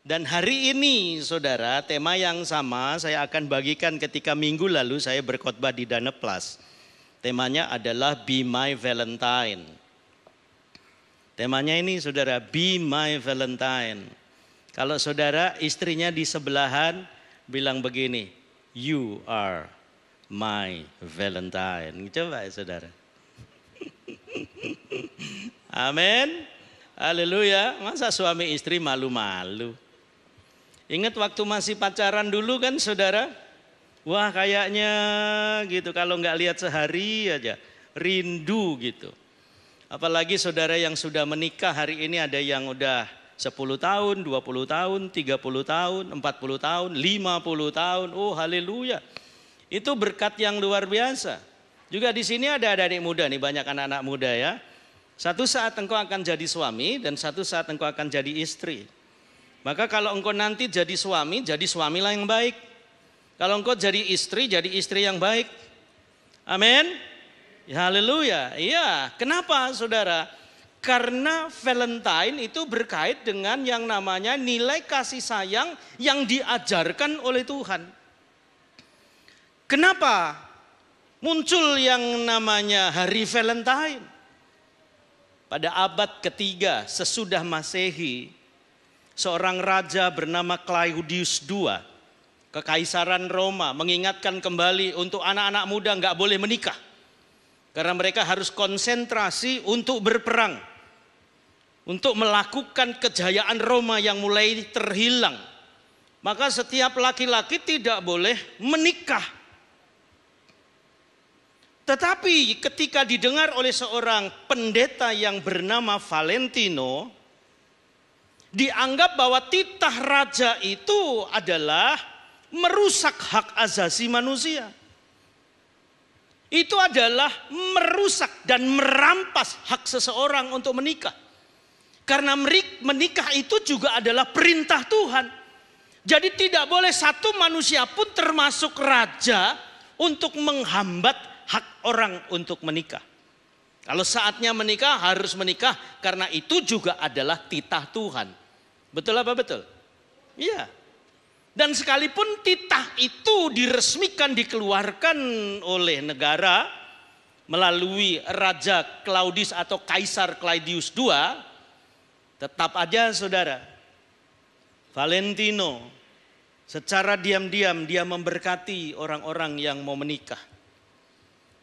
Dan hari ini saudara, tema yang sama saya akan bagikan ketika minggu lalu saya berkhotbah di Dana Plus. Temanya adalah Be My Valentine. Temanya ini saudara, Be My Valentine. Kalau saudara istrinya di sebelahan bilang begini, You are my Valentine. Coba ya saudara. Amin. Haleluya. Masa suami istri malu-malu? Ingat waktu masih pacaran dulu kan saudara? Wah kayaknya gitu, kalau nggak lihat sehari aja rindu gitu. Apalagi saudara yang sudah menikah hari ini, ada yang udah 10 tahun, 20 tahun, 30 tahun, 40 tahun, 50 tahun. Oh haleluya. Itu berkat yang luar biasa. Juga di sini ada adik-adik muda nih, banyak anak-anak muda ya. Satu saat engkau akan jadi suami dan satu saat engkau akan jadi istri. Maka kalau engkau nanti jadi suamilah yang baik. Kalau engkau jadi istri yang baik. Amin. Ya, haleluya. Iya, kenapa saudara? Karena Valentine itu berkait dengan yang namanya nilai kasih sayang yang diajarkan oleh Tuhan. Kenapa muncul yang namanya hari Valentine? Pada abad ketiga sesudah Masehi, seorang raja bernama Claudius II, Kekaisaran Roma, mengingatkan kembali untuk anak-anak muda nggak boleh menikah. Karena mereka harus konsentrasi untuk berperang. Untuk melakukan kejayaan Roma yang mulai terhilang. Maka setiap laki-laki tidak boleh menikah. Tetapi ketika didengar oleh seorang pendeta yang bernama Valentino, dianggap bahwa titah raja itu adalah merusak hak asasi manusia. Itu adalah merusak dan merampas hak seseorang untuk menikah. Karena menikah itu juga adalah perintah Tuhan. Jadi tidak boleh satu manusia pun termasuk raja untuk menghambat hak orang untuk menikah. Kalau saatnya menikah harus menikah karena itu juga adalah titah Tuhan. Betul apa betul? Iya. Dan sekalipun titah itu diresmikan, dikeluarkan oleh negara melalui Raja Claudius atau Kaisar Claudius II, tetap aja saudara, Valentino secara diam-diam dia memberkati orang-orang yang mau menikah.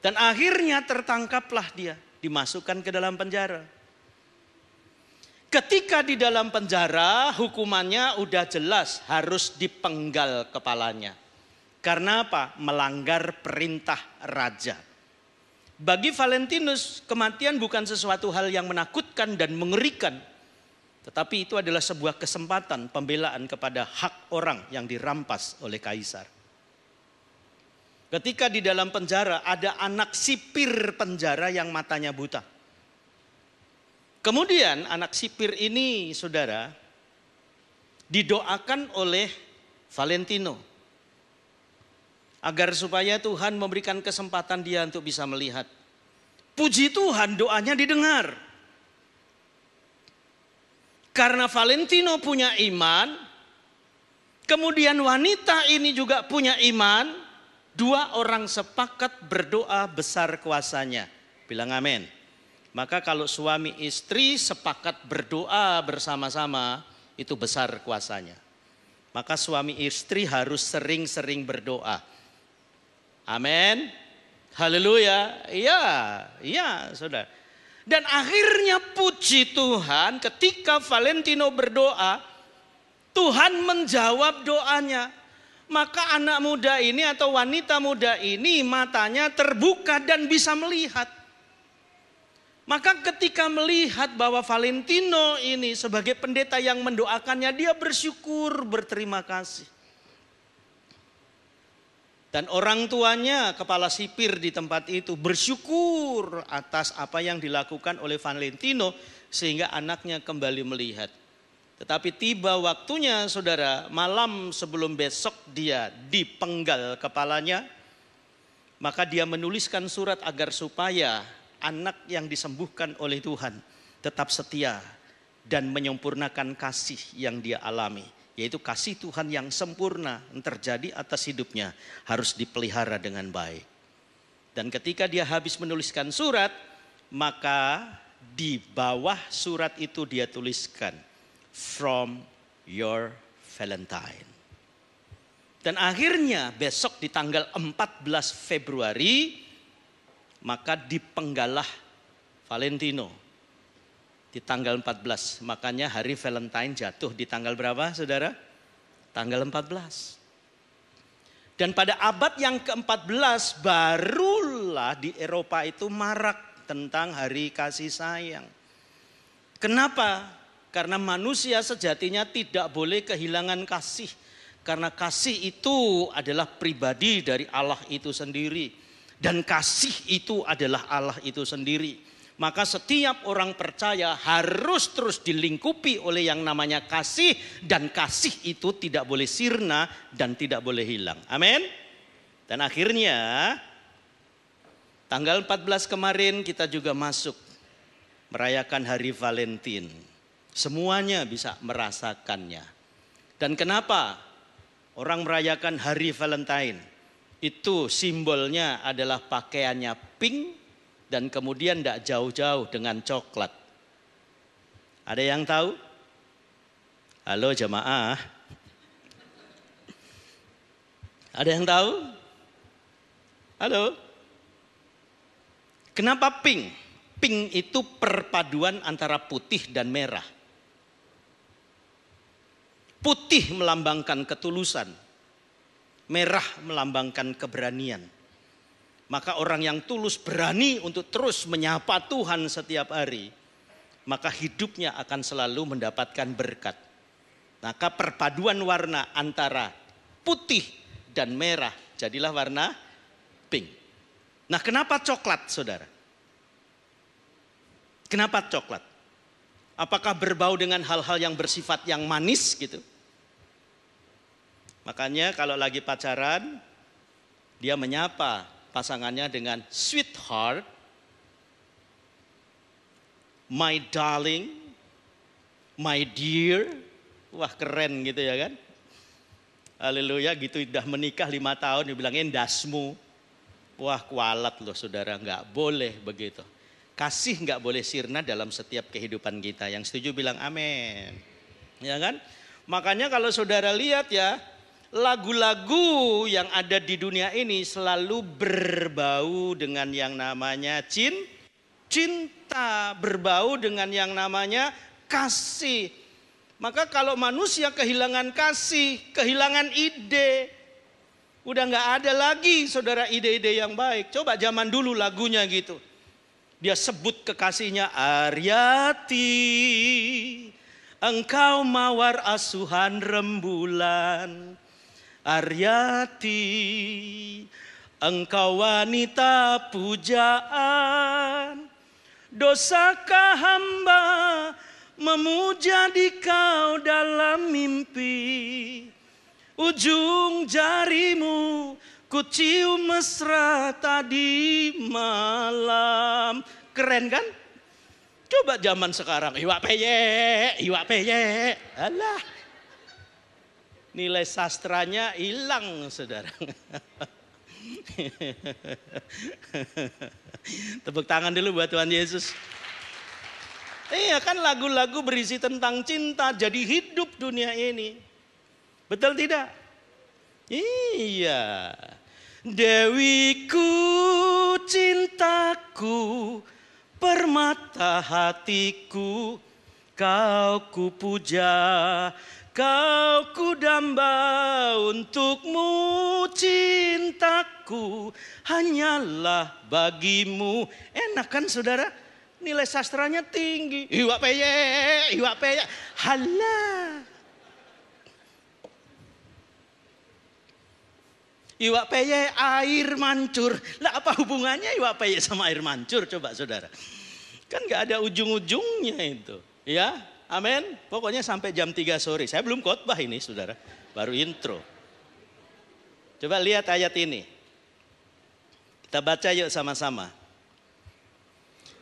Dan akhirnya tertangkaplah dia, dimasukkan ke dalam penjara. Ketika di dalam penjara, hukumannya udah jelas, harus dipenggal kepalanya. Karena apa? Melanggar perintah raja. Bagi Valentinus, kematian bukan sesuatu hal yang menakutkan dan mengerikan. Tetapi itu adalah sebuah kesempatan pembelaan kepada hak orang yang dirampas oleh kaisar. Ketika di dalam penjara ada anak sipir penjara yang matanya buta. Kemudian anak sipir ini saudara didoakan oleh Valentino. Agar supaya Tuhan memberikan kesempatan dia untuk bisa melihat. Puji Tuhan doanya didengar. Karena Valentino punya iman. Kemudian wanita ini juga punya iman. Dua orang sepakat berdoa besar kuasanya. Bilang amin. Maka kalau suami istri sepakat berdoa bersama-sama, itu besar kuasanya. Maka suami istri harus sering-sering berdoa. Amin. Haleluya. Iya saudara. Dan akhirnya puji Tuhan ketika Valentino berdoa, Tuhan menjawab doanya. Maka anak muda ini atau wanita muda ini matanya terbuka dan bisa melihat. Maka ketika melihat bahwa Valentino ini sebagai pendeta yang mendoakannya, dia bersyukur, berterima kasih. Dan orang tuanya, kepala sipir di tempat itu, bersyukur atas apa yang dilakukan oleh Valentino sehingga anaknya kembali melihat. Tetapi tiba waktunya saudara, malam sebelum besok dia dipenggal kepalanya. Maka dia menuliskan surat agar supaya anak yang disembuhkan oleh Tuhan tetap setia dan menyempurnakan kasih yang dia alami. yaitu kasih Tuhan yang sempurna yang terjadi atas hidupnya harus dipelihara dengan baik. Dan ketika dia habis menuliskan surat, maka di bawah surat itu dia tuliskan, from your Valentine. Dan akhirnya besok di tanggal 14 Februari, maka dipenggalah Valentino. Di tanggal 14, makanya hari Valentine jatuh di tanggal berapa saudara? Tanggal 14. Dan pada abad yang ke-14 barulah di Eropa itu marak tentang hari kasih sayang. Kenapa? Karena manusia sejatinya tidak boleh kehilangan kasih. Karena kasih itu adalah pribadi dari Allah itu sendiri. Dan kasih itu adalah Allah itu sendiri. Maka setiap orang percaya harus terus dilingkupi oleh yang namanya kasih. Dan kasih itu tidak boleh sirna dan tidak boleh hilang. Amin. Dan akhirnya tanggal 14 kemarin kita juga masuk merayakan hari Valentine. Semuanya bisa merasakannya. Dan kenapa orang merayakan hari Valentine? Itu simbolnya adalah pakaiannya pink. Dan kemudian tidak jauh-jauh dengan coklat. Ada yang tahu? Halo jemaah. Ada yang tahu? Halo? Kenapa pink? Pink itu perpaduan antara putih dan merah. Putih melambangkan ketulusan. Merah melambangkan keberanian. Maka orang yang tulus berani untuk terus menyapa Tuhan setiap hari, maka hidupnya akan selalu mendapatkan berkat. Maka perpaduan warna antara putih dan merah jadilah warna pink. Nah, kenapa coklat, saudara? Kenapa coklat? Apakah berbau dengan hal-hal yang bersifat yang manis gitu? Makanya kalau lagi pacaran, dia menyapa pasangannya dengan sweetheart, my darling, my dear. Wah keren gitu ya kan. Haleluya, gitu udah menikah 5 tahun dibilangin dasmu. Wah kualat loh saudara, gak boleh begitu. Kasih gak boleh sirna dalam setiap kehidupan kita. Yang setuju bilang amin. Ya kan? Makanya kalau saudara lihat ya, lagu-lagu yang ada di dunia ini selalu berbau dengan yang namanya cinta, berbau dengan yang namanya kasih. Maka kalau manusia kehilangan kasih, kehilangan ide, udah gak ada lagi saudara ide-ide yang baik. Coba zaman dulu lagunya gitu. Dia sebut kekasihnya, Aryati, engkau mawar asuhan rembulan. Aryati, engkau wanita pujaan. Dosakah hamba memuja dikau dalam mimpi? Ujung jarimu ku cium mesra tadi malam. Keren kan? Coba zaman sekarang, iwak peye. Alah. Nilai sastranya hilang saudara. Tepuk tangan dulu buat Tuhan Yesus. Iya kan lagu-lagu berisi tentang cinta jadi hidup dunia ini. Betul tidak? Iya. Dewiku cintaku permata hatiku, kau ku puja, kau kudamba untukmu, cintaku hanyalah bagimu. Enak kan saudara? Nilai sastranya tinggi. Iwak peye. Halah. Iwak peye air mancur. Lah apa hubungannya iwak peye sama air mancur coba saudara? Kan gak ada ujung-ujungnya itu. Ya, amin. Pokoknya sampai jam 3 sore. Saya belum khotbah ini saudara. Baru intro. Coba lihat ayat ini. Kita baca yuk sama-sama.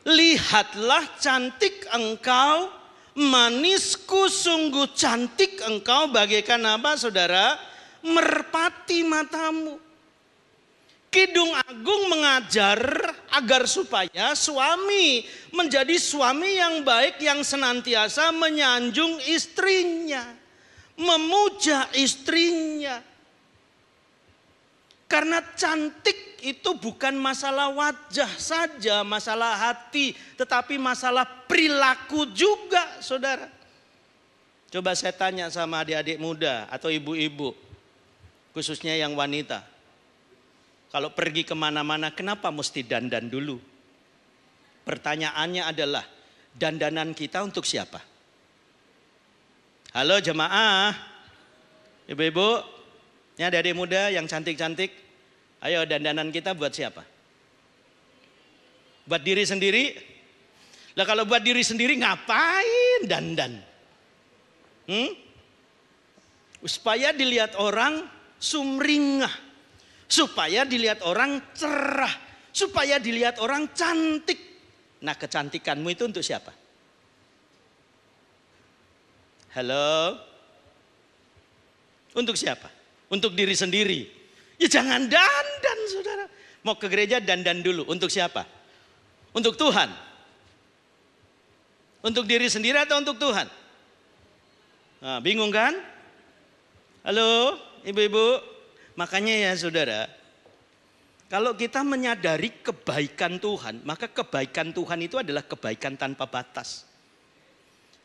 Lihatlah cantik engkau, Manisku sungguh cantik engkau bagaikan apa saudara? Merpati matamu. Kidung Agung mengajar agar supaya suami menjadi suami yang baik yang senantiasa menyanjung istrinya, memuja istrinya. Karena cantik itu bukan masalah wajah saja, masalah hati, tetapi masalah perilaku juga, saudara. Coba saya tanya sama adik-adik muda atau ibu-ibu, khususnya yang wanita. Kalau pergi kemana-mana, kenapa mesti dandan dulu? Pertanyaannya adalah, dandanan kita untuk siapa? Halo jemaah, ibu-ibu, ini ada adik muda yang cantik-cantik. Ayo, dandanan kita buat siapa? Buat diri sendiri? Lah kalau buat diri sendiri ngapain dandan? Supaya dilihat orang sumringah. Supaya dilihat orang cerah, supaya dilihat orang cantik. Nah, kecantikanmu itu untuk siapa? Halo? Untuk siapa? Untuk diri sendiri. Ya jangan dandan, saudara. Mau ke gereja dandan dulu. Untuk siapa? Untuk Tuhan. Untuk diri sendiri atau untuk Tuhan? Nah, bingung kan? Halo, ibu-ibu. Makanya ya saudara, kalau kita menyadari kebaikan Tuhan, maka kebaikan Tuhan itu adalah kebaikan tanpa batas.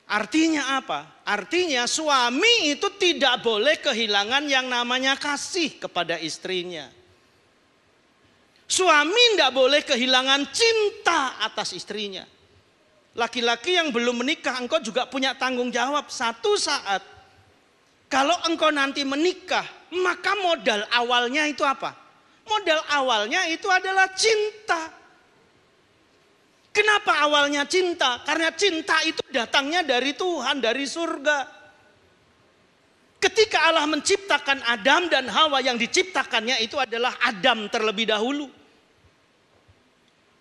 Artinya apa? Artinya suami itu tidak boleh kehilangan yang namanya kasih kepada istrinya. Suami tidak boleh kehilangan cinta atas istrinya. Laki-laki yang belum menikah, engkau juga punya tanggung jawab. Satu saat, kalau engkau nanti menikah, maka modal awalnya itu apa? Modal awalnya itu adalah cinta. Kenapa awalnya cinta? Karena cinta itu datangnya dari Tuhan, dari surga. Ketika Allah menciptakan Adam dan Hawa, yang diciptakannya itu adalah Adam terlebih dahulu.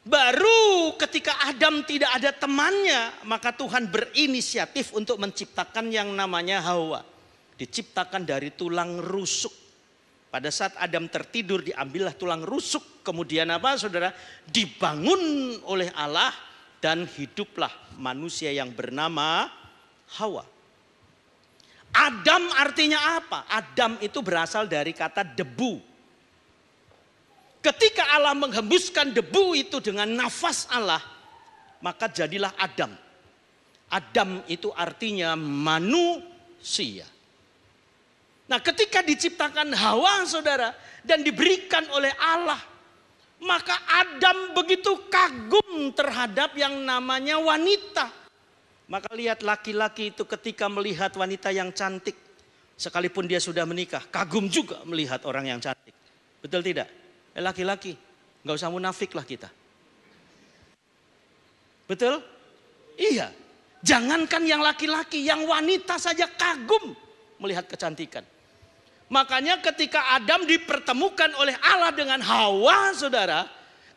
Baru ketika Adam tidak ada temannya, maka Tuhan berinisiatif untuk menciptakan yang namanya Hawa. Diciptakan dari tulang rusuk. Pada saat Adam tertidur, diambillah tulang rusuk. Kemudian apa saudara? Dibangun oleh Allah dan hiduplah manusia yang bernama Hawa. Adam artinya apa? Adam itu berasal dari kata debu. Ketika Allah menghembuskan debu itu dengan nafas Allah, maka jadilah Adam. Adam itu artinya manusia. Nah, ketika diciptakan Hawa, saudara, dan diberikan oleh Allah, maka Adam begitu kagum terhadap yang namanya wanita. Maka lihat laki-laki itu ketika melihat wanita yang cantik, sekalipun dia sudah menikah, kagum juga melihat orang yang cantik. Betul tidak? Laki-laki, nggak usah munafik lah kita. Betul? Iya. Jangankan yang laki-laki, yang wanita saja kagum melihat kecantikan. Makanya ketika Adam dipertemukan oleh Allah dengan Hawa, saudara,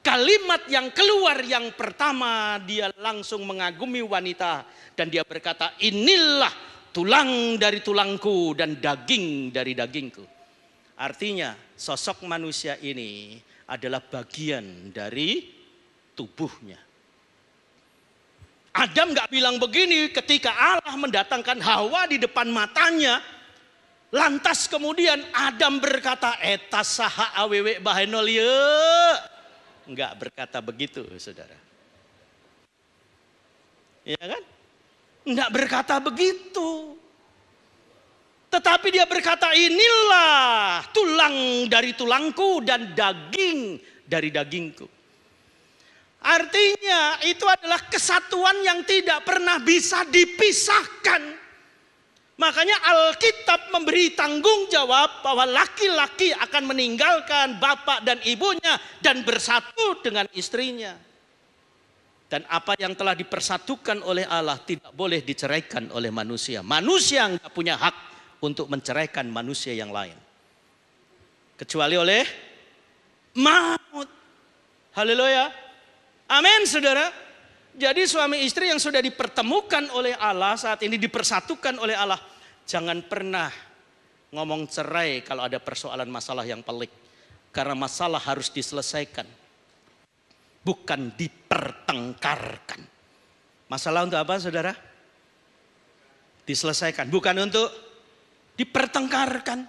kalimat yang keluar yang pertama, dia langsung mengagumi wanita. Dan dia berkata, inilah tulang dari tulangku dan daging dari dagingku. Artinya sosok manusia ini adalah bagian dari tubuhnya. Adam gak bilang begini ketika Allah mendatangkan Hawa di depan matanya. Lantas kemudian Adam berkata, eta saha awewe bahenol ye. Enggak berkata begitu, saudara. Iya kan? Enggak berkata begitu. Tetapi dia berkata, inilah tulang dari tulangku dan daging dari dagingku. Artinya itu adalah kesatuan yang tidak pernah bisa dipisahkan. Makanya Alkitab memberi tanggung jawab bahwa laki-laki akan meninggalkan bapak dan ibunya dan bersatu dengan istrinya. Dan apa yang telah dipersatukan oleh Allah tidak boleh diceraikan oleh manusia. Manusia nggak punya hak untuk menceraikan manusia yang lain. Kecuali oleh maut. Haleluya. Amin, saudara. Jadi suami istri yang sudah dipertemukan oleh Allah, saat ini dipersatukan oleh Allah, jangan pernah ngomong cerai kalau ada persoalan masalah yang pelik. Karena masalah harus diselesaikan, bukan dipertengkarkan. Masalah untuk apa, saudara? Diselesaikan, bukan untuk dipertengkarkan.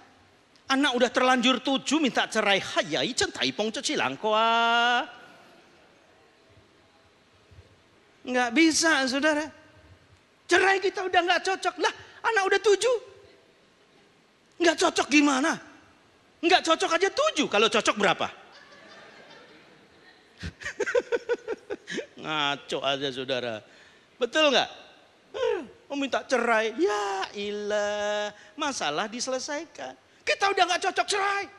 Anak udah terlanjur 7 minta cerai, hayai centai pong cecilang koa. Nggak bisa, saudara. Cerai kita udah nggak cocok. Lah, anak udah 7. Nggak cocok gimana? Nggak cocok aja 7. Kalau cocok berapa? Ngaco aja, saudara. Betul nggak? Mau minta cerai. Ya ilah, masalah diselesaikan. Kita udah nggak cocok, cerai.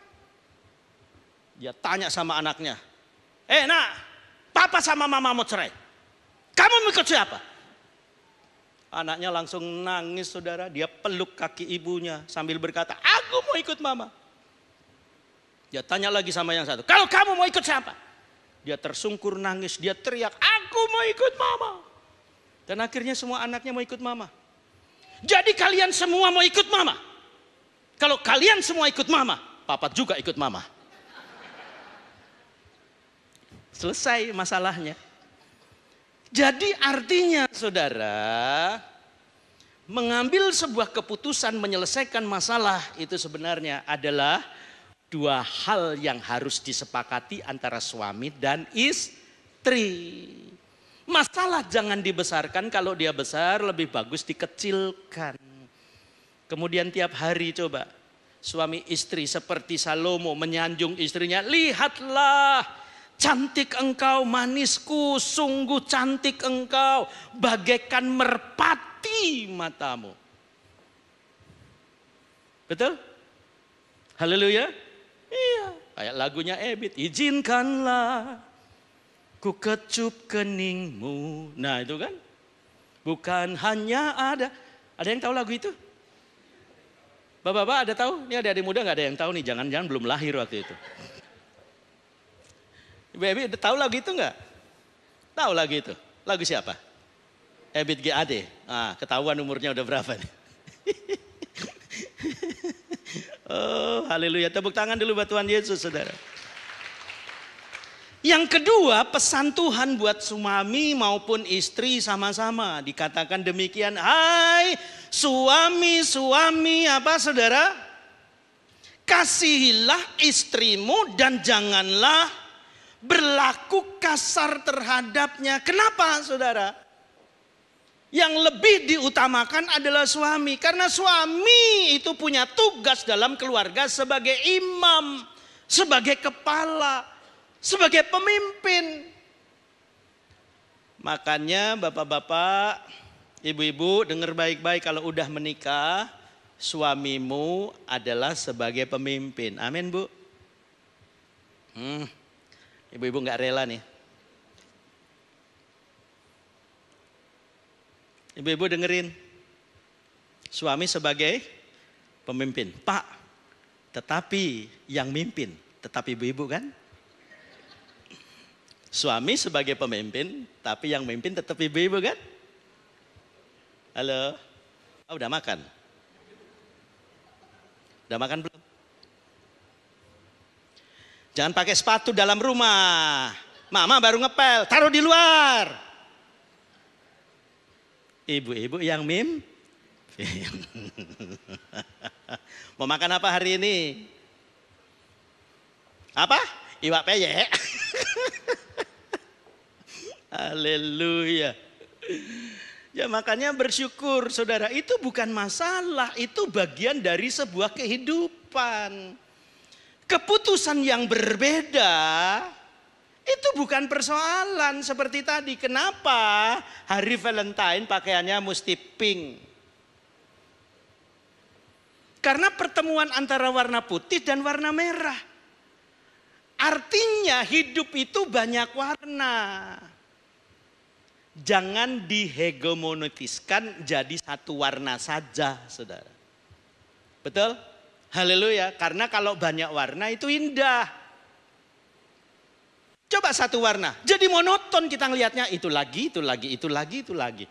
Dia tanya sama anaknya. Nak, papa sama mama mau cerai. Kamu mau ikut siapa? Anaknya langsung nangis, saudara. Dia peluk kaki ibunya sambil berkata, aku mau ikut mama. Dia tanya lagi sama yang satu, kalau kamu mau ikut siapa? Dia tersungkur nangis, dia teriak, aku mau ikut mama. Dan akhirnya semua anaknya mau ikut mama. Jadi kalian semua mau ikut mama. Kalau kalian semua ikut mama, papa juga ikut mama. Selesai masalahnya. Jadi artinya, saudara, mengambil sebuah keputusan menyelesaikan masalah itu sebenarnya adalah 2 hal yang harus disepakati antara suami dan istri. Masalah jangan dibesarkan, kalau dia besar lebih bagus dikecilkan. Kemudian tiap hari coba suami istri seperti Salomo menyanjung istrinya, lihatlah cantik engkau manisku, sungguh cantik engkau, bagaikan merpati matamu. Betul? Haleluya. Iya, kayak lagunya Ebit, izinkanlah ku kecup keningmu. Nah itu kan, bukan hanya ada yang tahu lagu itu? Bapak-bapak ada tahu? Ini ada adik muda nggak ada yang tahu nih, jangan-jangan belum lahir waktu itu. Ibu-ibu udah tahu lagu itu nggak? Tahu lagu itu? Lagu siapa? Ebit GAD. Ketahuan umurnya udah berapa nih. Oh, haleluya. Tepuk tangan dulu buat Tuhan Yesus, saudara. Yang kedua, pesan Tuhan buat suami maupun istri sama-sama. Dikatakan demikian, hai suami-suami apa saudara? Kasihilah istrimu dan janganlah berlaku kasar terhadapnya. Kenapa, saudara? Yang lebih diutamakan adalah suami. Karena suami itu punya tugas dalam keluarga sebagai imam, sebagai kepala, sebagai pemimpin. Makanya bapak-bapak, ibu-ibu dengar baik-baik, kalau udah menikah, suamimu adalah sebagai pemimpin. Amin, Bu. Ibu-ibu nggak rela nih. Ibu-ibu dengerin. Suami sebagai pemimpin. Pak, tetapi yang mimpin tetap ibu-ibu kan? Suami sebagai pemimpin, tapi yang mimpin tetap ibu-ibu kan? Halo? Udah makan? Udah makan belum? Jangan pakai sepatu dalam rumah. Mama baru ngepel, taruh di luar. Ibu-ibu yang mimpin. Mau makan apa hari ini? Apa? Iwak peyek. Haleluya. Ya makanya bersyukur, saudara, itu bukan masalah, itu bagian dari sebuah kehidupan. Keputusan yang berbeda itu bukan persoalan seperti tadi. Kenapa hari Valentine pakaiannya mesti pink? Karena pertemuan antara warna putih dan warna merah. Artinya hidup itu banyak warna. Jangan dihegemoniskan jadi satu warna saja, saudara. Betul? Haleluya. Karena kalau banyak warna itu indah. Coba satu warna, jadi monoton kita ngelihatnya, itu lagi, itu lagi, itu lagi, itu lagi.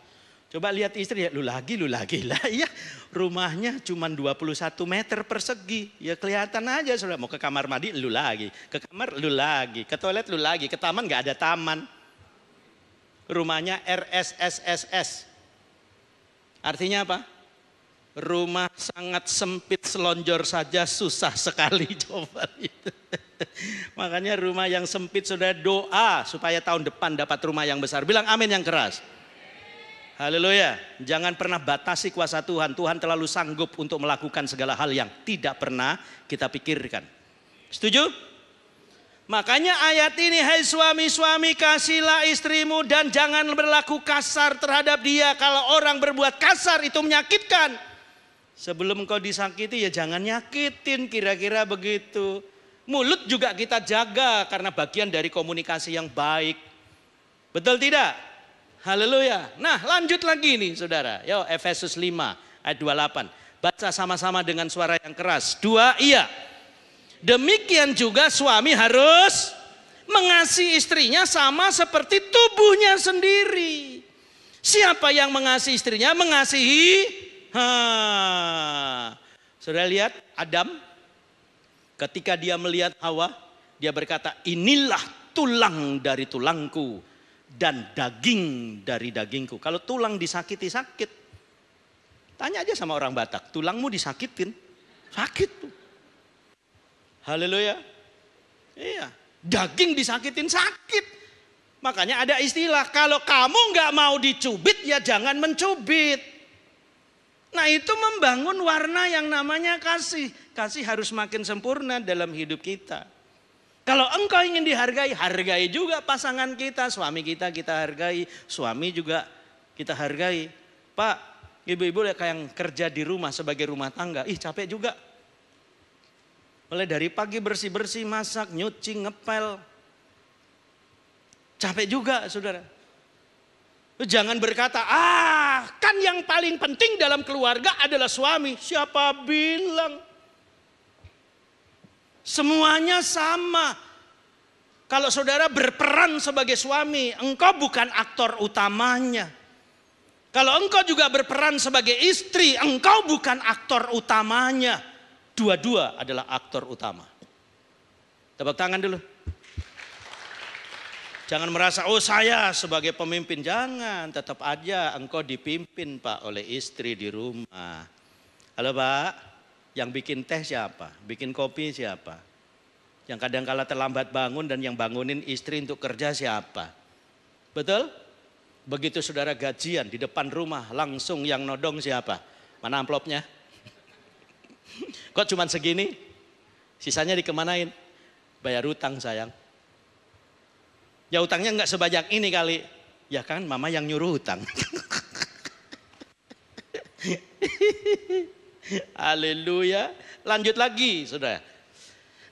Coba lihat istri, ya, lu lagi lah. Iya, rumahnya cuma 21 meter persegi. Ya kelihatan aja, sudah mau ke kamar mandi, lu lagi. Ke kamar, lu lagi. Ke toilet, lu lagi. Ke taman, gak ada taman. Rumahnya RSSSS. Artinya apa? Rumah sangat sempit, selonjor saja susah sekali. Coba itu. Makanya rumah yang sempit sudah doa supaya tahun depan dapat rumah yang besar. Bilang amin yang keras. Haleluya. Jangan pernah batasi kuasa Tuhan. Tuhan terlalu sanggup untuk melakukan segala hal yang tidak pernah kita pikirkan. Setuju? Makanya ayat ini, hai suami-suami kasihilah istrimu dan jangan berlaku kasar terhadap dia. Kalau orang berbuat kasar itu menyakitkan. Sebelum kau disakiti ya jangan nyakitin, kira-kira begitu. Mulut juga kita jaga karena bagian dari komunikasi yang baik. Betul tidak? Haleluya. Nah lanjut lagi nih saudara. Yo Efesus 5 ayat 28. Baca sama-sama dengan suara yang keras. 2 iya. Demikian juga suami harus mengasihi istrinya sama seperti tubuhnya sendiri. Siapa yang mengasihi istrinya mengasihi. Saudara lihat Adam ketika dia melihat Hawa. Dia berkata inilah tulang dari tulangku. Dan daging dari dagingku. Kalau tulang disakiti sakit. Tanya aja sama orang Batak. Tulangmu disakitin. Sakit tuh. Haleluya. Iya. Daging disakitin sakit. Makanya ada istilah. Kalau kamu gak mau dicubit ya jangan mencubit. Nah itu membangun warna yang namanya kasih. Kasih harus makin sempurna dalam hidup kita. Kalau engkau ingin dihargai, hargai juga pasangan kita. Suami kita hargai, suami juga kita hargai. Pak, ibu-ibu yang kerja di rumah sebagai rumah tangga, capek juga. Mulai dari pagi bersih-bersih, masak, nyuci, ngepel. Capek juga saudara. Jangan berkata, kan yang paling penting dalam keluarga adalah suami. Siapa bilang? Semuanya sama. Kalau saudara berperan sebagai suami, engkau bukan aktor utamanya. Kalau engkau juga berperan sebagai istri, engkau bukan aktor utamanya. Dua-dua adalah aktor utama. Tepuk tangan dulu. Jangan merasa, saya sebagai pemimpin. Jangan, tetap aja engkau dipimpin Pak oleh istri di rumah. Halo Pak. Yang bikin teh siapa? Bikin kopi siapa? Yang kadang-kala terlambat bangun dan yang bangunin istri untuk kerja siapa? Betul? Begitu saudara gajian di depan rumah langsung yang nodong siapa? Mana amplopnya? Kok cuman segini? Sisanya dikemanain? Bayar utang sayang. Ya utangnya enggak sebanyak ini kali. Ya kan mama yang nyuruh utang. Haleluya. Lanjut lagi saudara.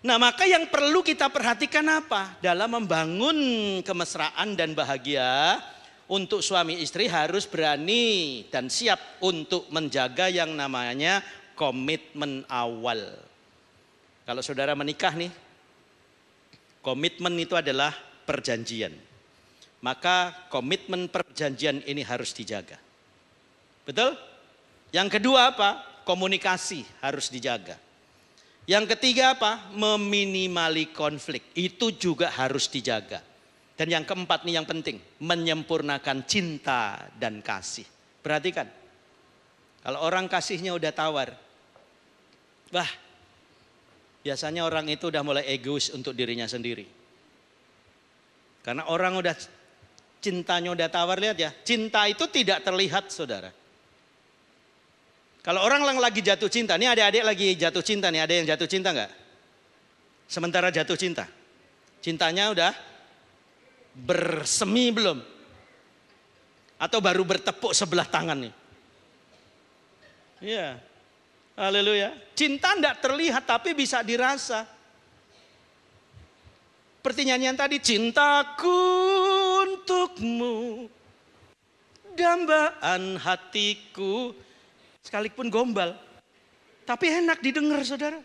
Nah maka yang perlu kita perhatikan apa? Dalam membangun kemesraan dan bahagia. Untuk suami istri harus berani dan siap untuk menjaga yang namanya komitmen awal. Kalau saudara menikah nih. Komitmen itu adalah perjanjian. Maka komitmen perjanjian ini harus dijaga. Betul? Yang kedua apa? Komunikasi harus dijaga. Yang ketiga apa? Meminimali konflik. Itu juga harus dijaga. Dan yang keempat nih yang penting. Menyempurnakan cinta dan kasih. Perhatikan. Kalau orang kasihnya udah tawar. Biasanya orang itu udah mulai egois untuk dirinya sendiri. Karena orang udah cintanya udah tawar, lihat ya. Cinta itu tidak terlihat saudara. Kalau orang lagi jatuh cinta, nih adik-adik lagi jatuh cinta nih, ada yang jatuh cinta enggak? Sementara jatuh cinta. Cintanya udah bersemi belum? Atau baru bertepuk sebelah tangan nih? Iya. Haleluya. Cinta enggak terlihat tapi bisa dirasa. Seperti nyanyian tadi, cintaku untukmu, dambaan hatiku. Sekalipun gombal, tapi enak didengar saudara.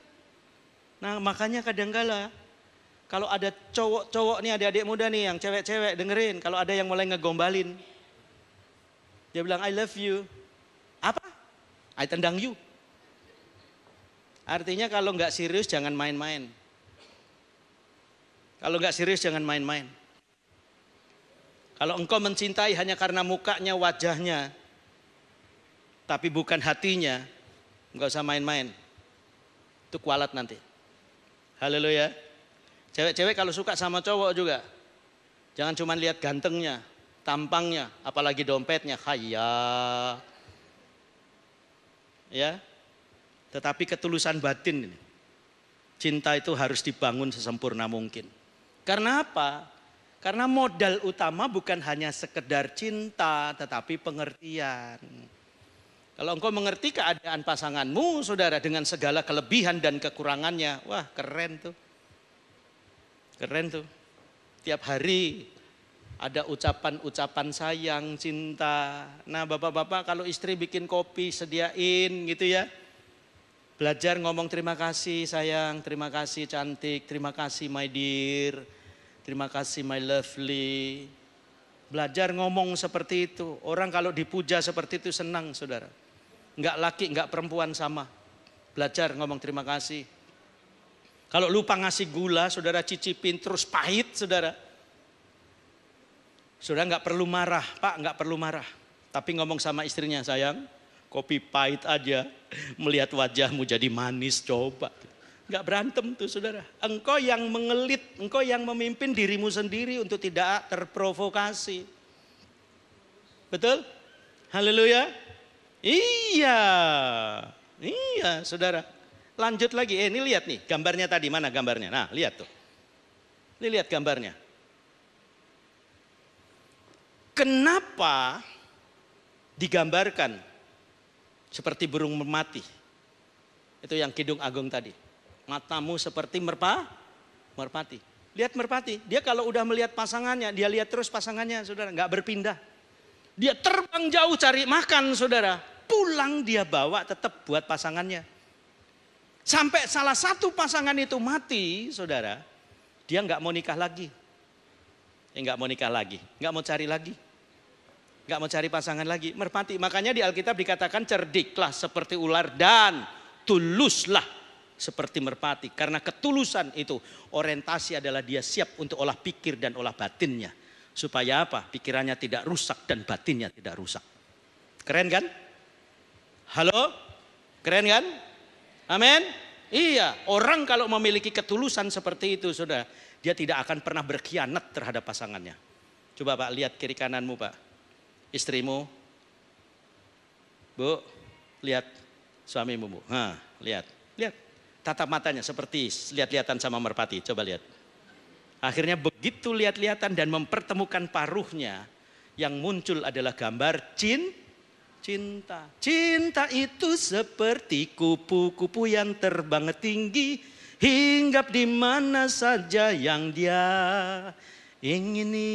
Nah makanya kadang-kala Kalau ada cowok-cowok nih, adik-adik muda nih yang cewek-cewek dengerin. Kalau ada yang mulai ngegombalin. Dia bilang I love you. Apa? I tendang you. Artinya kalau nggak serius jangan main-main. Kalau nggak serius jangan main-main. Kalau engkau mencintai hanya karena mukanya, wajahnya, tapi bukan hatinya, nggak usah main-main. Itu kualat nanti. Haleluya. Cewek-cewek kalau suka sama cowok juga, jangan cuma lihat gantengnya, tampangnya, apalagi dompetnya, khaya. Ya, tetapi ketulusan batin ini. Cinta itu harus dibangun sesempurna mungkin. Karena apa? Karena modal utama bukan hanya sekedar cinta, tetapi pengertian. Kalau engkau mengerti keadaan pasanganmu, saudara, dengan segala kelebihan dan kekurangannya, wah keren tuh. Keren tuh. Tiap hari ada ucapan-ucapan sayang, cinta. Nah bapak-bapak kalau istri bikin kopi sediain gitu ya. Belajar ngomong terima kasih sayang, terima kasih cantik, terima kasih my dear, terima kasih my lovely. Belajar ngomong seperti itu. Orang kalau dipuja seperti itu senang saudara. Enggak laki, enggak perempuan sama. Belajar ngomong terima kasih. Kalau lupa ngasih gula, saudara cicipin terus pahit, saudara. Saudara nggak perlu marah, Pak, nggak perlu marah. Tapi ngomong sama istrinya, sayang, kopi pahit aja, melihat wajahmu jadi manis, coba. Nggak berantem tuh, saudara. Engkau yang mengelit, engkau yang memimpin dirimu sendiri untuk tidak terprovokasi. Betul? Haleluya. Iya, saudara. Lanjut lagi, ini lihat nih gambarnya tadi, mana gambarnya? Nah lihat tuh, ini lihat gambarnya. Kenapa digambarkan seperti burung merpati? Itu yang Kidung Agung tadi. Matamu seperti merpati. Lihat merpati, dia kalau udah melihat pasangannya, dia lihat terus pasangannya, saudara, nggak berpindah. Dia terbang jauh cari makan, saudara. Pulang dia bawa tetap buat pasangannya. Sampai salah satu pasangan itu mati, saudara, dia nggak mau nikah lagi. Nggak mau nikah lagi, nggak mau cari lagi. Nggak mau cari pasangan lagi, merpati. Makanya di Alkitab dikatakan cerdiklah seperti ular dan tuluslah seperti merpati. Karena ketulusan itu orientasi adalah dia siap untuk olah pikir dan olah batinnya. Supaya apa? Pikirannya tidak rusak dan batinnya tidak rusak. Keren kan? Halo? Keren kan? Amin. Iya, orang kalau memiliki ketulusan seperti itu, saudara, dia tidak akan pernah berkhianat terhadap pasangannya. Coba Pak, lihat kiri kananmu Pak. Istrimu. Bu, lihat suamimu Bu. Nah, lihat. Tatap matanya seperti lihat-lihatan sama merpati. Coba lihat. Akhirnya begitu lihat-lihatan dan mempertemukan paruhnya, yang muncul adalah gambar cinta. Cinta itu seperti kupu-kupu yang terbang tinggi, hinggap di mana saja yang dia ingini.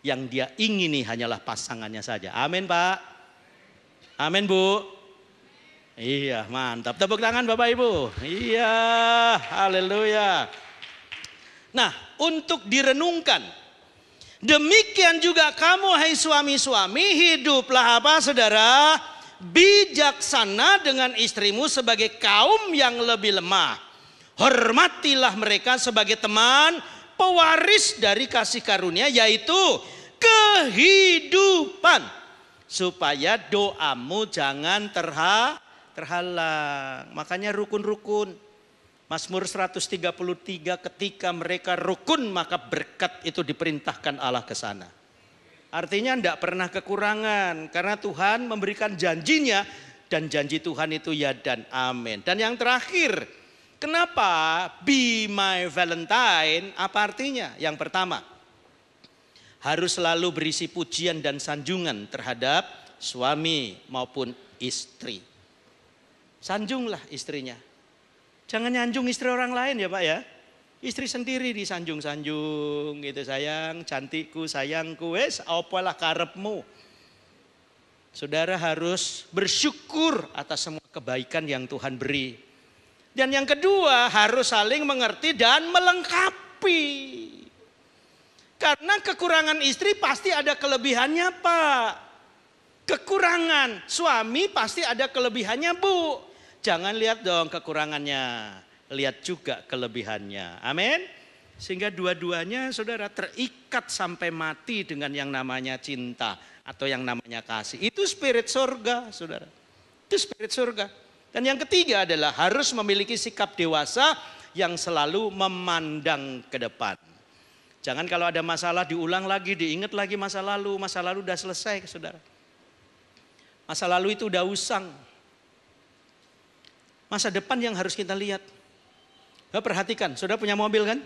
Yang dia ingini hanyalah pasangannya saja. Amin Pak. Amin Bu. Iya mantap. Tepuk tangan Bapak Ibu. Iya, haleluya. Nah untuk direnungkan. Demikian juga kamu hai suami-suami, hiduplah apa saudara? Bijaksana dengan istrimu sebagai kaum yang lebih lemah. Hormatilah mereka sebagai teman, pewaris dari kasih karunia, yaitu kehidupan. Supaya doamu jangan terhalang. Makanya rukun-rukun. Mazmur 133, ketika mereka rukun maka berkat itu diperintahkan Allah ke sana. Artinya tidak pernah kekurangan karena Tuhan memberikan janjinya dan janji Tuhan itu ya dan amin. Dan yang terakhir, kenapa be my Valentine? Apa artinya? Yang pertama, harus selalu berisi pujian dan sanjungan terhadap suami maupun istri. Sanjunglah istrinya. Jangan nyanjung istri orang lain ya Pak ya. Istri sendiri disanjung-sanjung gitu, sayang, cantikku, sayangku, wes apalah karepmu. Saudara harus bersyukur atas semua kebaikan yang Tuhan beri. Dan yang kedua, harus saling mengerti dan melengkapi. Karena kekurangan istri pasti ada kelebihannya, Pak. Kekurangan suami pasti ada kelebihannya, Bu. Jangan lihat dong kekurangannya, lihat juga kelebihannya. Amin. Sehingga dua-duanya saudara terikat sampai mati dengan yang namanya cinta atau yang namanya kasih. Itu spirit surga, saudara. Itu spirit surga. Dan yang ketiga adalah harus memiliki sikap dewasa yang selalu memandang ke depan. Jangan kalau ada masalah diulang lagi, diingat lagi masa lalu. Masa lalu udah selesai, saudara. Masa lalu itu udah usang. Masa depan yang harus kita lihat. Perhatikan, saudara punya mobil kan?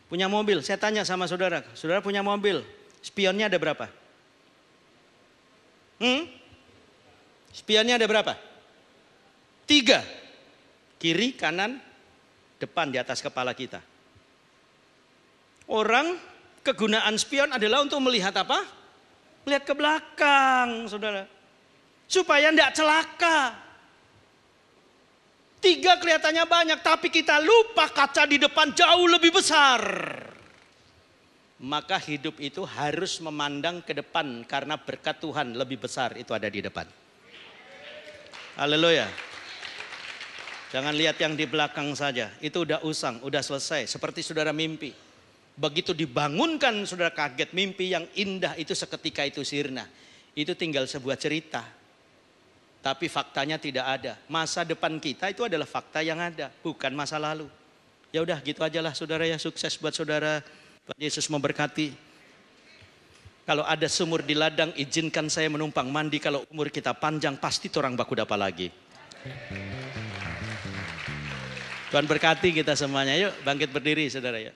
Punya mobil, saya tanya sama saudara. Saudara punya mobil, spionnya ada berapa? Spionnya ada berapa? 3. Kiri, kanan, depan di atas kepala kita. Orang kegunaan spion adalah untuk melihat apa? Melihat ke belakang, saudara. Supaya tidak celaka. 3 kelihatannya banyak, tapi kita lupa kaca di depan jauh lebih besar. Maka hidup itu harus memandang ke depan karena berkat Tuhan lebih besar itu ada di depan. Haleluya. Jangan lihat yang di belakang saja, itu udah usang, udah selesai. Seperti saudara mimpi. Begitu dibangunkan saudara kaget, mimpi yang indah itu seketika itu sirna. Itu tinggal sebuah cerita. Tapi faktanya tidak ada. Masa depan kita itu adalah fakta yang ada, bukan masa lalu. Ya udah gitu aja lah saudara ya, sukses buat saudara. Tuhan Yesus memberkati. Kalau ada sumur di ladang, izinkan saya menumpang mandi. Kalau umur kita panjang, pasti orang baku dapa lagi. Tuhan berkati kita semuanya. Yuk bangkit berdiri saudara ya.